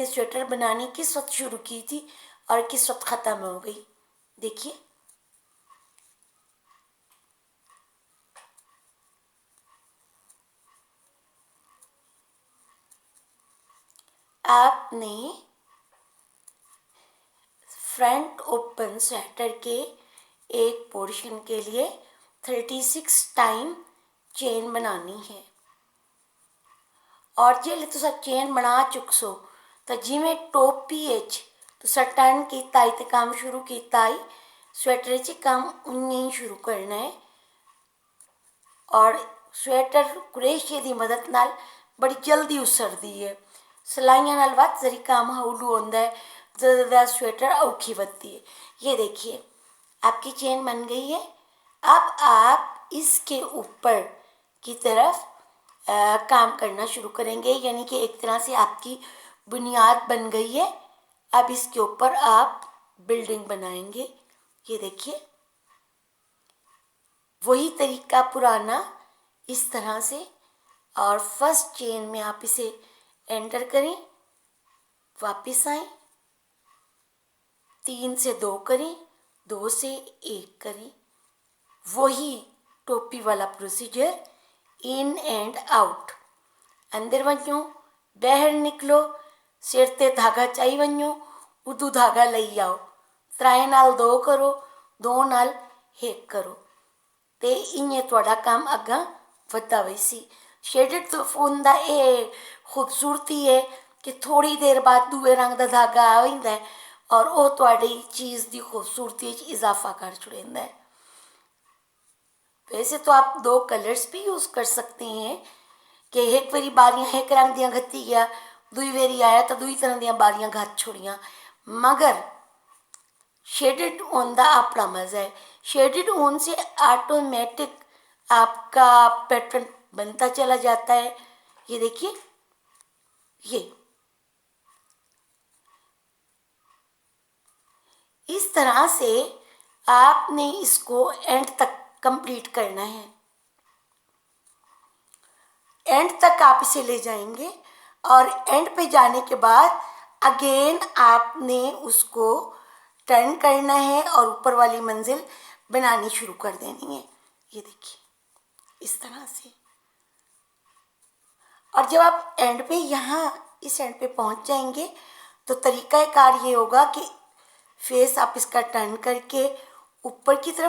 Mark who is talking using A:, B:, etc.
A: ये स्वेटर बनानी किस वक्त शुरू की थी और किस वक्त ख़त्म हो गई, देखिए। आपने फ्रंट ओपन स्वेटर के एक पोर्शन के लिए 36 टाइम चेन बनानी है। और जे तुसा चेन बना चुक सो तो जिमें टोपी तुसा टर्न किया तो काम शुरू किया ही स्वेटर च काम उन्ने ही शुरू करना है। और स्वेटर कुरेशे की मदद नाल बड़ी जल्दी उसरती है। सिलाइयां नाल वध जरी काम हौलू होता है, ज़्यादा स्वेटर औखी बनती है। ये देखिए आपकी चेन बन गई है। अब आप इसके ऊपर की तरफ काम करना शुरू करेंगे, यानी कि एक तरह से आपकी बुनियाद बन गई है। अब इसके ऊपर आप बिल्डिंग बनाएंगे। ये देखिए वही तरीका पुराना इस तरह से। और फर्स्ट चेन में आप इसे एंटर करें, वापस आए, 3 से 2 करें, 2 से 1 करें। वही टोपी वाला प्रोसीजर, इन एंड आउट। अंदर वञो, बाहर निकलो, सिर ते धागा चाई वञो, उदू धागा लई आओ। 3 नाल 2 करो, 2 नाल 1 करो ते इन्हें तुहाडा काम अग्गा वधदा वैसी। शेडेड फून दा ये खूबसूरती है कि थोड़ी देर बाद दूए रंग का धागा आ जाता है और वो तुहाडी चीज़ की खूबसूरती इजाफा कर छुड़ेंदा है। वैसे तो आप 2 कलर्स भी यूज़ कर सकते हैं कि एक बारी बारियां एक रंग दियां घत्ती गया, दुई बारी आया तो दुई तरह दियां बारियां घत छोड़ियां। मगर शेडेड ऊन का अपना मज़ा है। शेडेड ऊन से ऑटोमेटिक आपका पैटर्न बनता चला जाता है। ये देखिए, ये इस तरह से आपने इसको एंड तक कंप्लीट करना है। एंड तक आप इसे ले जाएंगे और एंड पे जाने के बाद अगेन आपने उसको टर्न करना है और ऊपर वाली मंजिल बनानी शुरू कर देनी है। ये देखिए इस तरह से। और जब आप एंड पे यहाँ इस एंड पे पहुँच जाएंगे तो तरीक़ाकार ये होगा कि फेस आप इसका टर्न करके ऊपर की तरफ